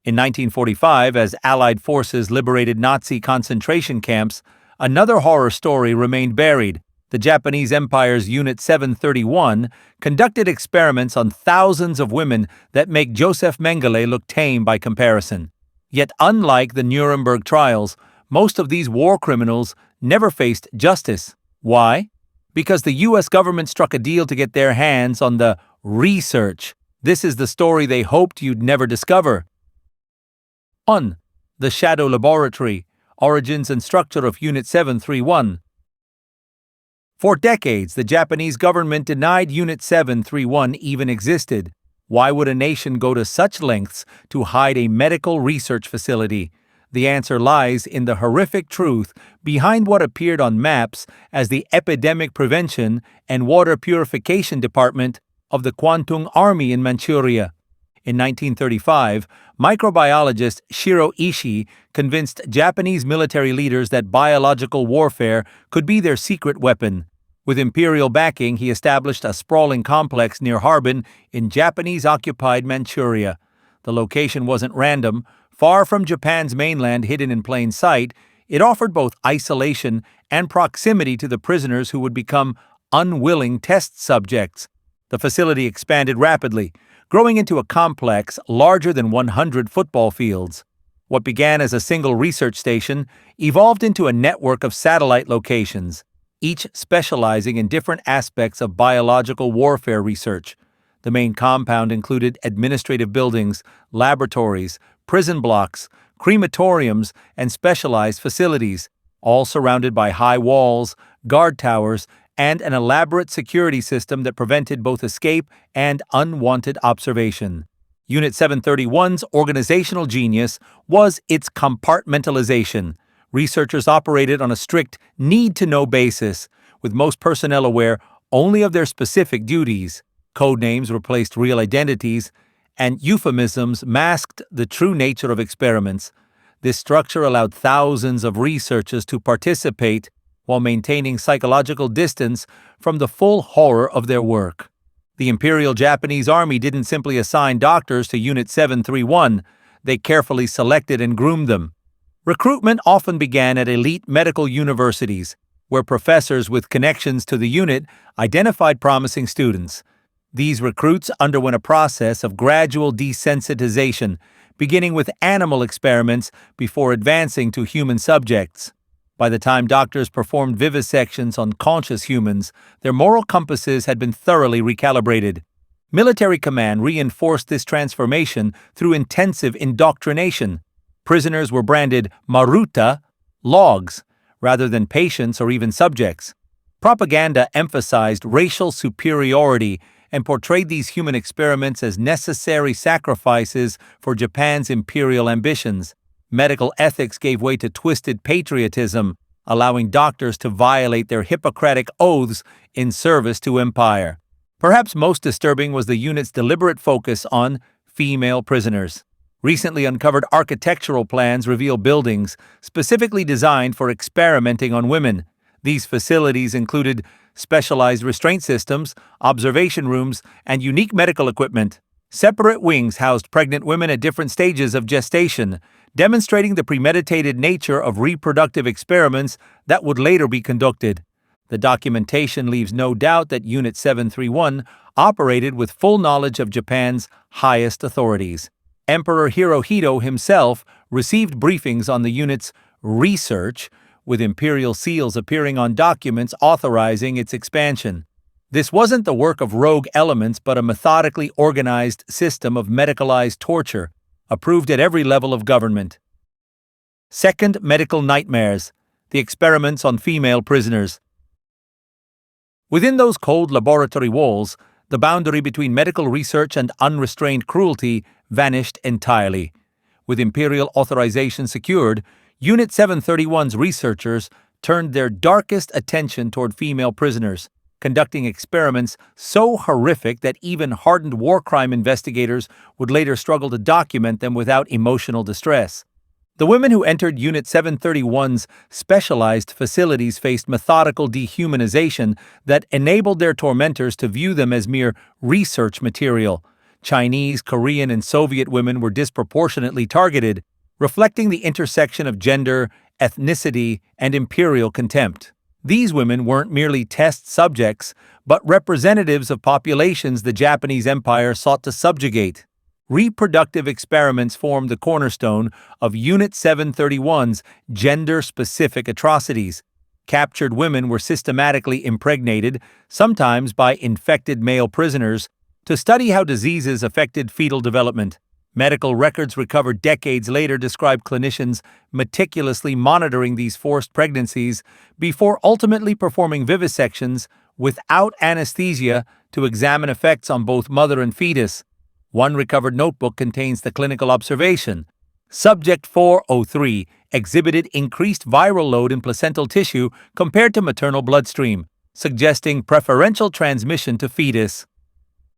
In 1945, as Allied forces liberated Nazi concentration camps, another horror story remained buried. The Japanese Empire's Unit 731 conducted experiments on thousands of women that make Joseph Mengele look tame by comparison. Yet unlike the Nuremberg trials, most of these war criminals never faced justice. Why? Because the US government struck a deal to get their hands on the research. This is the story they hoped you'd never discover. 1. The Shadow Laboratory, Origins and Structure of Unit 731. For decades, the Japanese government denied Unit 731 even existed. Why would a nation go to such lengths to hide a medical research facility? The answer lies in the horrific truth behind what appeared on maps as the Epidemic Prevention and Water Purification Department of the Kwantung Army in Manchuria. In 1935, microbiologist Shiro Ishii convinced Japanese military leaders that biological warfare could be their secret weapon. With imperial backing, he established a sprawling complex near Harbin in Japanese-occupied Manchuria. The location wasn't random. Far from Japan's mainland, hidden in plain sight, it offered both isolation and proximity to the prisoners who would become unwilling test subjects. The facility expanded rapidly, growing into a complex larger than 100 football fields. What began as a single research station evolved into a network of satellite locations, each specializing in different aspects of biological warfare research. The main compound included administrative buildings, laboratories, prison blocks, crematoriums, and specialized facilities, all surrounded by high walls, guard towers, and an elaborate security system that prevented both escape and unwanted observation. Unit 731's organizational genius was its compartmentalization. Researchers operated on a strict need-to-know basis, with most personnel aware only of their specific duties. Codenames replaced real identities, and euphemisms masked the true nature of experiments. This structure allowed thousands of researchers to participate while maintaining psychological distance from the full horror of their work. The Imperial Japanese Army didn't simply assign doctors to Unit 731, they carefully selected and groomed them. Recruitment often began at elite medical universities, where professors with connections to the unit identified promising students. These recruits underwent a process of gradual desensitization, beginning with animal experiments before advancing to human subjects. By the time doctors performed vivisections on conscious humans, their moral compasses had been thoroughly recalibrated. Military command reinforced this transformation through intensive indoctrination. Prisoners were branded Maruta, logs, rather than patients or even subjects. Propaganda emphasized racial superiority and portrayed these human experiments as necessary sacrifices for Japan's imperial ambitions. Medical ethics gave way to twisted patriotism, allowing doctors to violate their Hippocratic oaths in service to empire. Perhaps most disturbing was the unit's deliberate focus on female prisoners. Recently uncovered architectural plans reveal buildings specifically designed for experimenting on women. These facilities included specialized restraint systems, observation rooms, and unique medical equipment. Separate wings housed pregnant women at different stages of gestation, demonstrating the premeditated nature of reproductive experiments that would later be conducted. The documentation leaves no doubt that Unit 731 operated with full knowledge of Japan's highest authorities. Emperor Hirohito himself received briefings on the unit's research, with imperial seals appearing on documents authorizing its expansion. This wasn't the work of rogue elements but a methodically organized system of medicalized torture, approved at every level of government. Second, medical nightmares, the experiments on female prisoners. Within those cold laboratory walls, the boundary between medical research and unrestrained cruelty vanished entirely. With imperial authorization secured, Unit 731's researchers turned their darkest attention toward female prisoners, conducting experiments so horrific that even hardened war crime investigators would later struggle to document them without emotional distress. The women who entered Unit 731's specialized facilities faced methodical dehumanization that enabled their tormentors to view them as mere research material. Chinese, Korean, and Soviet women were disproportionately targeted, reflecting the intersection of gender, ethnicity, and imperial contempt. These women weren't merely test subjects, but representatives of populations the Japanese Empire sought to subjugate. Reproductive experiments formed the cornerstone of Unit 731's gender-specific atrocities. Captured women were systematically impregnated, sometimes by infected male prisoners, to study how diseases affected fetal development. Medical records recovered decades later describe clinicians meticulously monitoring these forced pregnancies before ultimately performing vivisections without anesthesia to examine effects on both mother and fetus. One recovered notebook contains the clinical observation. Subject 403 exhibited increased viral load in placental tissue compared to maternal bloodstream, suggesting preferential transmission to fetus.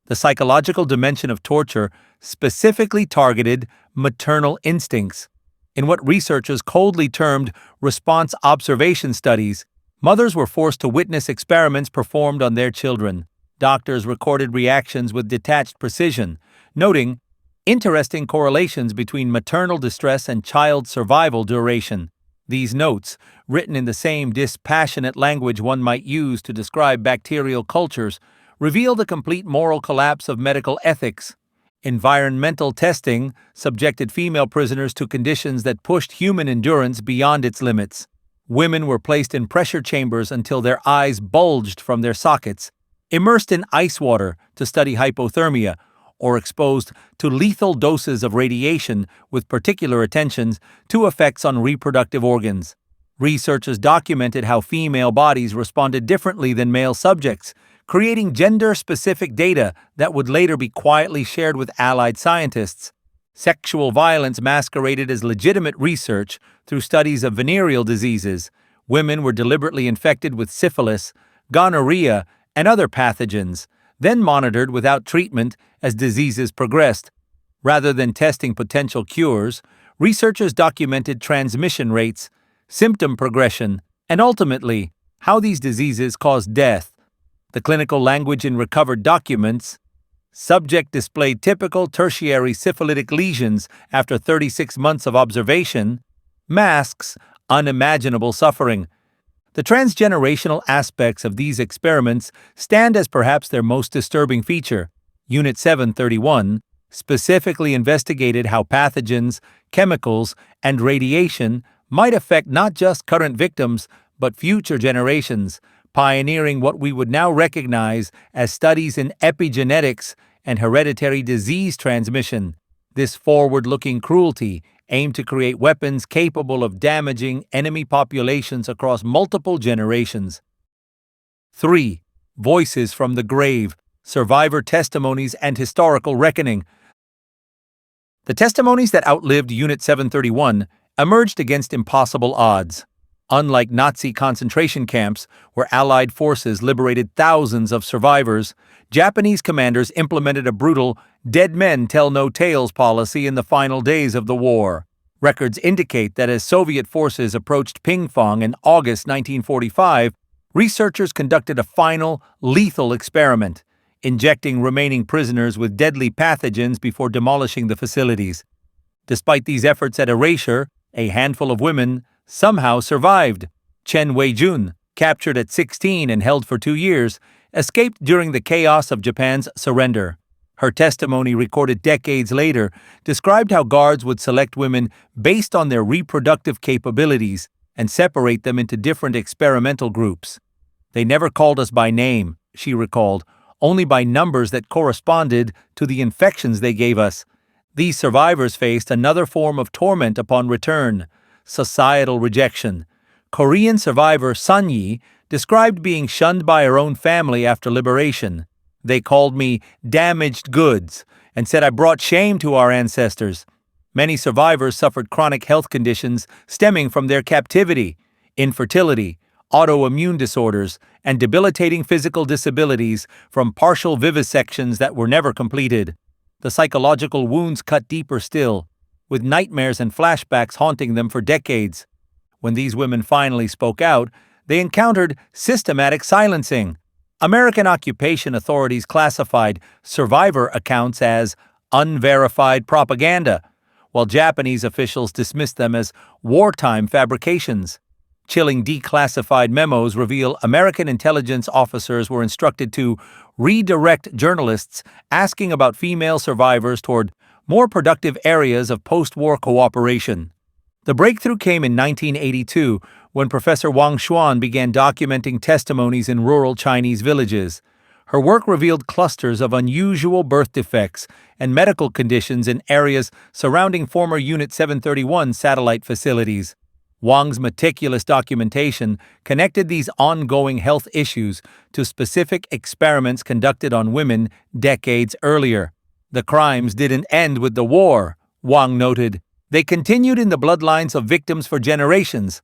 The psychological dimension of torture specifically targeted maternal instincts. In what researchers coldly termed response observation studies, mothers were forced to witness experiments performed on their children. Doctors recorded reactions with detached precision, noting interesting correlations between maternal distress and child survival duration. These notes, written in the same dispassionate language one might use to describe bacterial cultures, reveal the complete moral collapse of medical ethics. Environmental testing subjected female prisoners to conditions that pushed human endurance beyond its limits. Women were placed in pressure chambers until their eyes bulged from their sockets, immersed in ice water to study hypothermia, or exposed to lethal doses of radiation with particular attention to effects on reproductive organs. Researchers documented how female bodies responded differently than male subjects, creating gender-specific data that would later be quietly shared with allied scientists. Sexual violence masqueraded as legitimate research through studies of venereal diseases. Women were deliberately infected with syphilis, gonorrhea, and other pathogens, then monitored without treatment as diseases progressed. Rather than testing potential cures, researchers documented transmission rates, symptom progression, and ultimately, how these diseases caused death. The clinical language in recovered documents: subject displayed typical tertiary syphilitic lesions after 36 months of observation, masks unimaginable suffering. The transgenerational aspects of these experiments stand as perhaps their most disturbing feature. Unit 731 specifically investigated how pathogens, chemicals, and radiation might affect not just current victims, but future generations, pioneering what we would now recognize as studies in epigenetics and hereditary disease transmission. This forward-looking cruelty aimed to create weapons capable of damaging enemy populations across multiple generations. 3. Voices from the grave, survivor testimonies and historical reckoning. The testimonies that outlived Unit 731 emerged against impossible odds. Unlike Nazi concentration camps, where Allied forces liberated thousands of survivors, Japanese commanders implemented a brutal "dead men tell no tales" policy in the final days of the war. Records indicate that as Soviet forces approached Pingfang in August 1945, researchers conducted a final, lethal experiment, injecting remaining prisoners with deadly pathogens before demolishing the facilities. Despite these efforts at erasure, a handful of women somehow survived. Chen Weijun, captured at 16 and held for 2 years, escaped during the chaos of Japan's surrender. Her testimony, recorded decades later, described how guards would select women based on their reproductive capabilities and separate them into different experimental groups. "They never called us by name," she recalled, "only by numbers that corresponded to the infections they gave us." These survivors faced another form of torment upon return: societal rejection. Korean survivor Sun Yi described being shunned by her own family after liberation. "They called me damaged goods and said I brought shame to our ancestors." Many survivors suffered chronic health conditions stemming from their captivity: infertility, autoimmune disorders, and debilitating physical disabilities from partial vivisections that were never completed. The psychological wounds cut deeper still, with nightmares and flashbacks haunting them for decades. When these women finally spoke out, they encountered systematic silencing. American occupation authorities classified survivor accounts as unverified propaganda, while Japanese officials dismissed them as wartime fabrications. Chilling declassified memos reveal American intelligence officers were instructed to redirect journalists asking about female survivors toward more productive areas of post-war cooperation. The breakthrough came in 1982 when Professor Wang Xuan began documenting testimonies in rural Chinese villages. Her work revealed clusters of unusual birth defects and medical conditions in areas surrounding former Unit 731 satellite facilities. Wang's meticulous documentation connected these ongoing health issues to specific experiments conducted on women decades earlier. The crimes didn't end with the war, Wang noted. They continued in the bloodlines of victims for generations.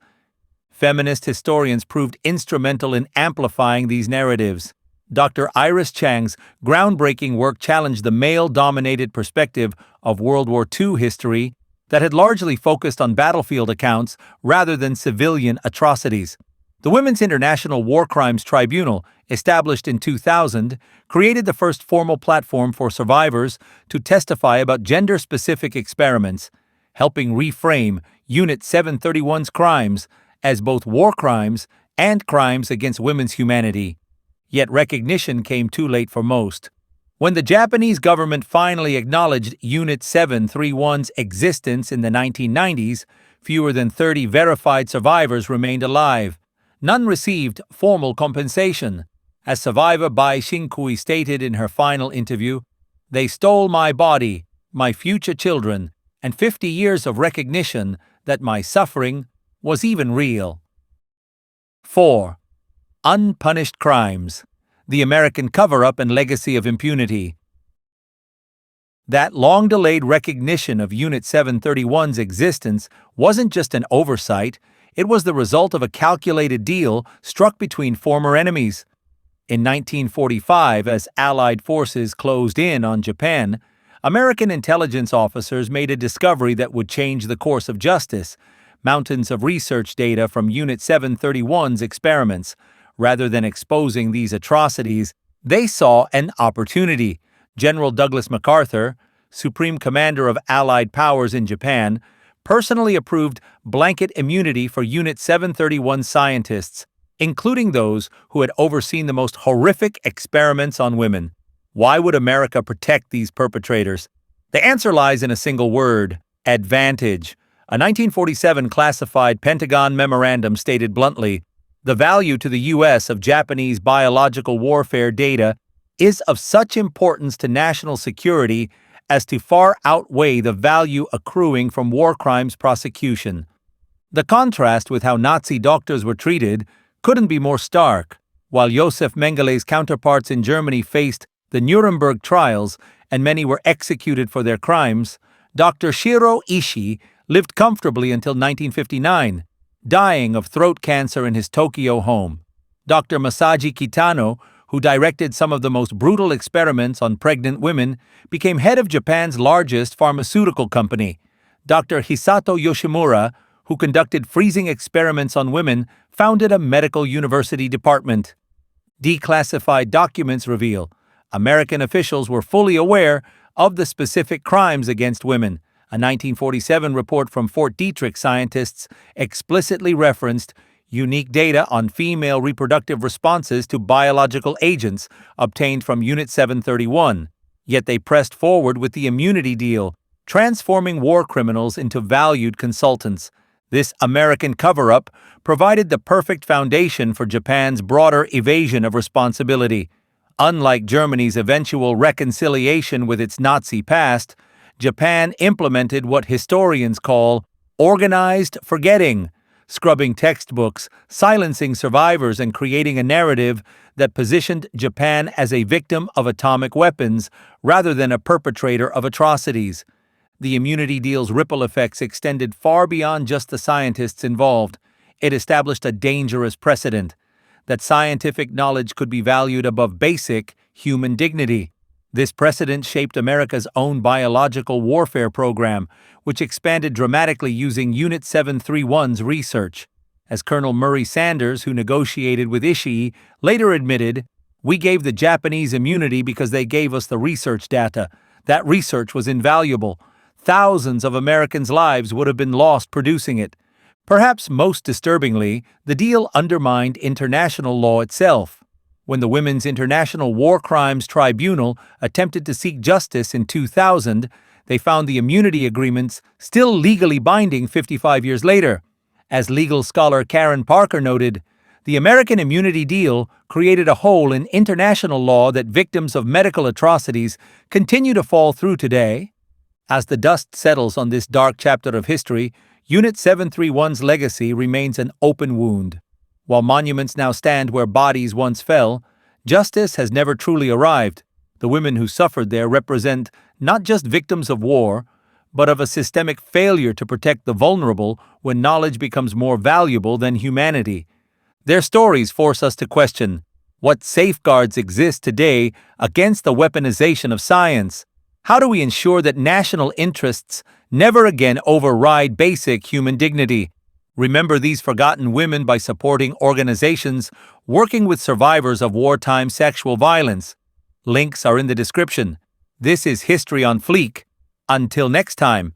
Feminist historians proved instrumental in amplifying these narratives. Dr. Iris Chang's groundbreaking work challenged the male-dominated perspective of World War II history that had largely focused on battlefield accounts rather than civilian atrocities. The Women's International War Crimes Tribunal, established in 2000, created the first formal platform for survivors to testify about gender-specific experiments, helping reframe Unit 731's crimes as both war crimes and crimes against women's humanity. Yet recognition came too late for most. When the Japanese government finally acknowledged Unit 731's existence in the 1990s, fewer than 30 verified survivors remained alive. None received formal compensation. As survivor Bai Xingkui stated in her final interview, "They stole my body, my future children, and 50 years of recognition that my suffering was even real." 4. Unpunished crimes. The American cover-up and legacy of impunity. That long-delayed recognition of Unit 731's existence wasn't just an oversight, it was the result of a calculated deal struck between former enemies. In 1945, as Allied forces closed in on Japan, American intelligence officers made a discovery that would change the course of justice: mountains of research data from Unit 731's experiments. Rather than exposing these atrocities, they saw an opportunity. General Douglas MacArthur, Supreme Commander of Allied powers in Japan, personally approved blanket immunity for Unit 731 scientists, including those who had overseen the most horrific experiments on women. Why would America protect these perpetrators? The answer lies in a single word: advantage. A 1947 classified Pentagon memorandum stated bluntly, "The value to the U.S. of Japanese biological warfare data is of such importance to national security as to far outweigh the value accruing from war crimes prosecution." The contrast with how Nazi doctors were treated couldn't be more stark. While Josef Mengelé's counterparts in Germany faced the Nuremberg trials and many were executed for their crimes, Dr. Shiro Ishii lived comfortably until 1959. Dying of throat cancer in his Tokyo home. Dr. Masaji Kitano, who directed some of the most brutal experiments on pregnant women, became head of Japan's largest pharmaceutical company. Dr. Hisato Yoshimura, who conducted freezing experiments on women, founded a medical university department. Declassified documents reveal American officials were fully aware of the specific crimes against women. A 1947 report from Fort Detrick scientists explicitly referenced unique data on female reproductive responses to biological agents obtained from Unit 731. Yet they pressed forward with the immunity deal, transforming war criminals into valued consultants. This American cover-up provided the perfect foundation for Japan's broader evasion of responsibility. Unlike Germany's eventual reconciliation with its Nazi past, Japan implemented what historians call organized forgetting, scrubbing textbooks, silencing survivors, and creating a narrative that positioned Japan as a victim of atomic weapons rather than a perpetrator of atrocities. The immunity deal's ripple effects extended far beyond just the scientists involved. It established a dangerous precedent that scientific knowledge could be valued above basic human dignity. This precedent shaped America's own biological warfare program, which expanded dramatically using Unit 731's research. As Colonel Murray Sanders, who negotiated with Ishii, later admitted, We gave the Japanese immunity because they gave us the research data. That research was invaluable. Thousands of Americans' lives would have been lost producing it. Perhaps most disturbingly, the deal undermined international law itself. When the Women's International War Crimes Tribunal attempted to seek justice in 2000, they found the immunity agreements still legally binding 55 years later. As legal scholar Karen Parker noted, the American immunity deal created a hole in international law that victims of medical atrocities continue to fall through today. As the dust settles on this dark chapter of history, Unit 731's legacy remains an open wound. While monuments now stand where bodies once fell, justice has never truly arrived. The women who suffered there represent not just victims of war, but of a systemic failure to protect the vulnerable when knowledge becomes more valuable than humanity. Their stories force us to question what safeguards exist today against the weaponization of science. How do we ensure that national interests never again override basic human dignity? Remember these forgotten women by supporting organizations working with survivors of wartime sexual violence. Links are in the description. This is History on Fleek. Until next time.